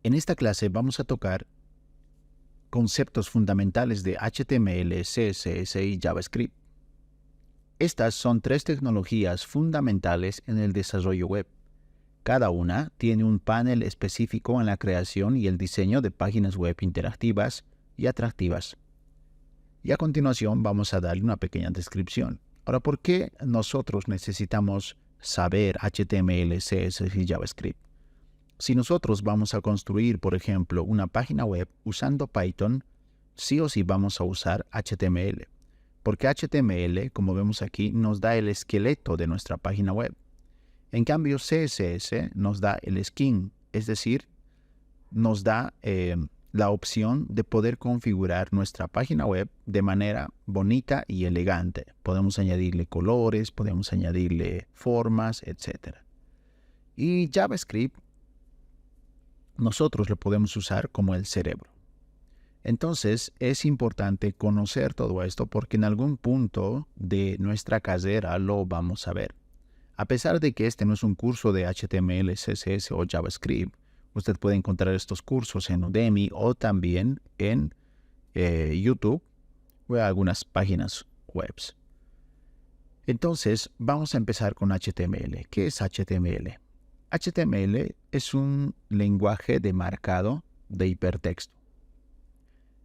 En esta clase vamos a tocar conceptos fundamentales de HTML, CSS y JavaScript. Estas son tres tecnologías fundamentales en el desarrollo web. Cada una tiene un panel específico en la creación y el diseño de páginas web interactivas y atractivas. Y a continuación vamos a darle una pequeña descripción. Ahora, ¿por qué nosotros necesitamos saber HTML, CSS y JavaScript? Si nosotros vamos a construir, por ejemplo, una página web usando Python, sí o sí vamos a usar HTML. Porque HTML, como vemos aquí, nos da el esqueleto de nuestra página web. En cambio, CSS nos da el skin, es decir, nos da la opción de poder configurar nuestra página web de manera bonita y elegante. Podemos añadirle colores, podemos añadirle formas, etc. Y JavaScript nosotros lo podemos usar como el cerebro. Entonces, es importante conocer todo esto porque en algún punto de nuestra carrera lo vamos a ver. A pesar de que este no es un curso de HTML, CSS o JavaScript, usted puede encontrar estos cursos en Udemy o también en YouTube o en algunas páginas web. Entonces, vamos a empezar con HTML. ¿Qué es HTML? HTML es un lenguaje de marcado de hipertexto.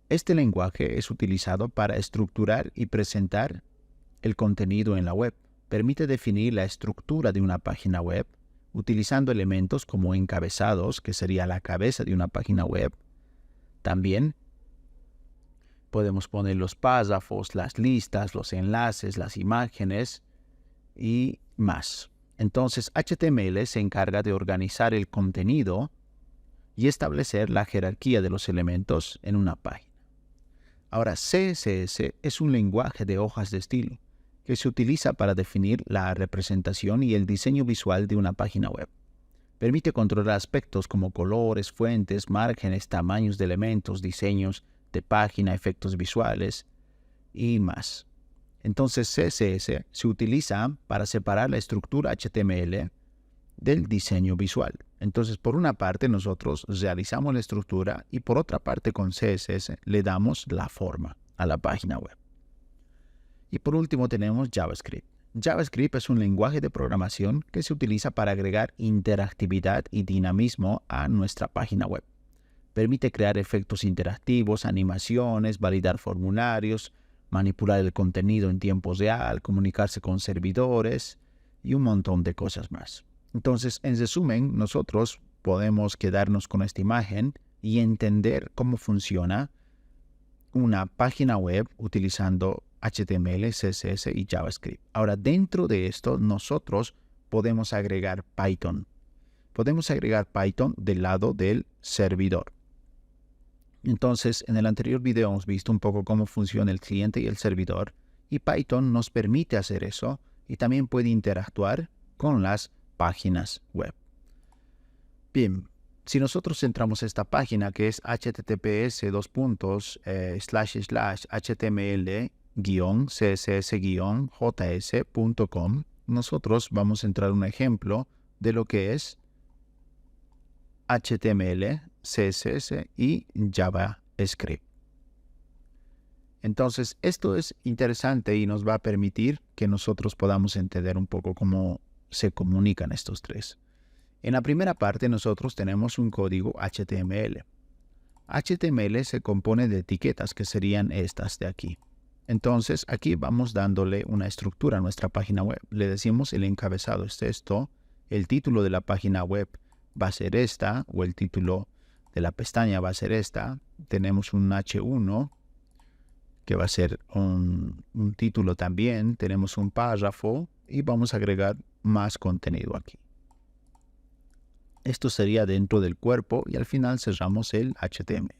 Este lenguaje es utilizado para estructurar y presentar el contenido en la web. Permite definir la estructura de una página web utilizando elementos como encabezados, que sería la cabeza de una página web. También podemos poner los párrafos, las listas, los enlaces, las imágenes y más. Entonces, HTML se encarga de organizar el contenido y establecer la jerarquía de los elementos en una página. Ahora, CSS es un lenguaje de hojas de estilo que se utiliza para definir la representación y el diseño visual de una página web. Permite controlar aspectos como colores, fuentes, márgenes, tamaños de elementos, diseños de página, efectos visuales y más. Entonces, CSS se utiliza para separar la estructura HTML del diseño visual. Entonces, por una parte, nosotros realizamos la estructura y por otra parte, con CSS le damos la forma a la página web. Y por último, tenemos JavaScript. JavaScript es un lenguaje de programación que se utiliza para agregar interactividad y dinamismo a nuestra página web. Permite crear efectos interactivos, animaciones, validar formularios, manipular el contenido en tiempo real, comunicarse con servidores y un montón de cosas más. Entonces, en resumen, nosotros podemos quedarnos con esta imagen y entender cómo funciona una página web utilizando HTML, CSS y JavaScript. Ahora, dentro de esto, nosotros podemos agregar Python. Podemos agregar Python del lado del servidor. Entonces, en el anterior video hemos visto un poco cómo funciona el cliente y el servidor, y Python nos permite hacer eso y también puede interactuar con las páginas web. Bien, si nosotros entramos a esta página que es https://html-css-js.com, nosotros vamos a entrar a un ejemplo de lo que es HTML, CSS y JavaScript. Entonces, esto es interesante y nos va a permitir que nosotros podamos entender un poco cómo se comunican estos tres. En la primera parte nosotros tenemos un código HTML. HTML se compone de etiquetas que serían estas de aquí. Entonces, aquí vamos dándole una estructura a nuestra página web. Le decimos el encabezado es esto, el título de la página web va a ser esta, o el título de la pestaña va a ser esta. Tenemos un H1, que va a ser un título también. Tenemos un párrafo y vamos a agregar más contenido aquí. Esto sería dentro del cuerpo y al final cerramos el HTML.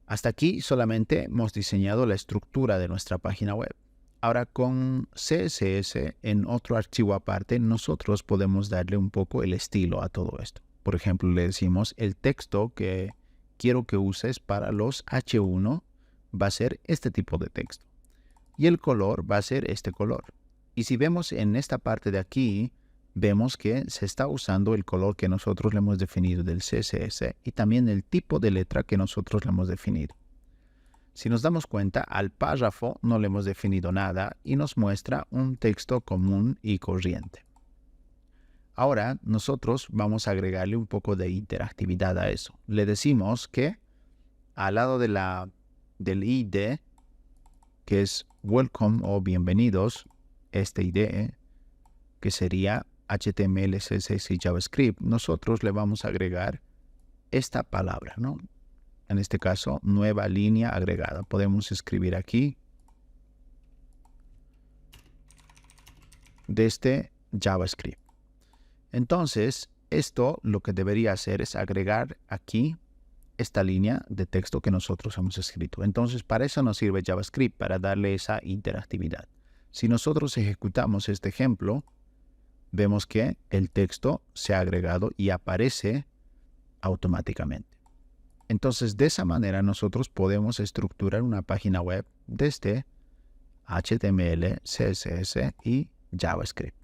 Hasta aquí solamente hemos diseñado la estructura de nuestra página web. Ahora con CSS en otro archivo aparte nosotros podemos darle un poco el estilo a todo esto. Por ejemplo, le decimos el texto que quiero que uses para los H1 va a ser este tipo de texto. Y el color va a ser este color. Y si vemos en esta parte de aquí, vemos que se está usando el color que nosotros le hemos definido del CSS y también el tipo de letra que nosotros le hemos definido. Si nos damos cuenta, al párrafo no le hemos definido nada y nos muestra un texto común y corriente. Ahora nosotros vamos a agregarle un poco de interactividad a eso. Le decimos que al lado del ID, que es welcome o bienvenidos, este ID, que sería HTML, CSS y JavaScript, nosotros le vamos a agregar esta palabra, ¿no? En este caso, nueva línea agregada. Podemos escribir aquí desde JavaScript. Entonces, esto lo que debería hacer es agregar aquí esta línea de texto que nosotros hemos escrito. Entonces, para eso nos sirve JavaScript, para darle esa interactividad. Si nosotros ejecutamos este ejemplo, vemos que el texto se ha agregado y aparece automáticamente. Entonces, de esa manera nosotros podemos estructurar una página web desde HTML, CSS y JavaScript.